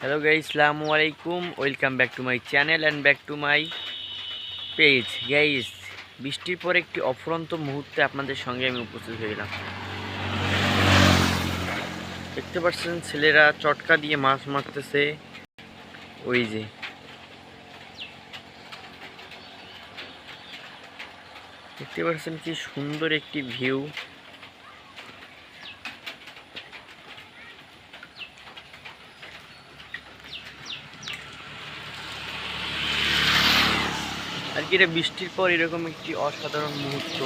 Hello guys, আসসালামু আলাইকুম। Welcome back to my channel and back to my page. Guys, বৃষ্টির পর একটি অফুরন্ত মুহূর্তে আপনাদের সঙ্গে আমি উপস্থিত হইলাম। দেখতে পাচ্ছেন ছেলেরা চটকা দিয়ে মাছ মারতেছে। ওই যে দেখতে পাচ্ছেন কি সুন্দর একটি ভিউ। আর কি, এটা বৃষ্টির পর এরকম একটি অসাধারণ মুহূর্ত।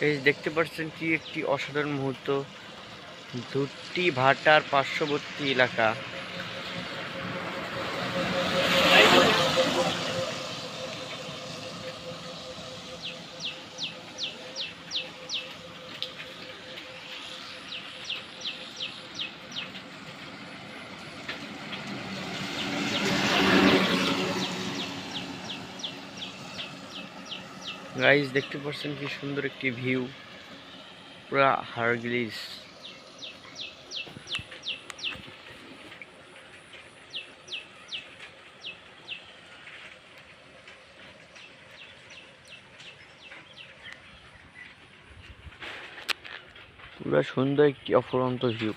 এই দেখতে পাচ্ছেন কি একটি অসাধারণ মুহূর্ত। ধুট্টি ভাটার পার্শ্ববর্তী এলাকা। গাইস, দেখতে পাচ্ছেন কি সুন্দর একটি ভিউ, পুরা হারগিলিস। পুরা সুন্দর একটি অফুরন্ত ভিউ।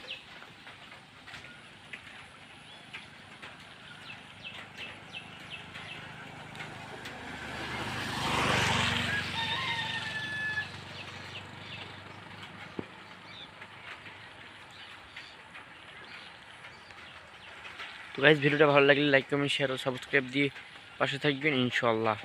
তো গাইস, ভিডিওটা ভালো লাগলে লাইক কমেন্ট শেয়ার ও সাবস্ক্রাইব দিয়ে পাশে থাকবেন ইনশাআল্লাহ।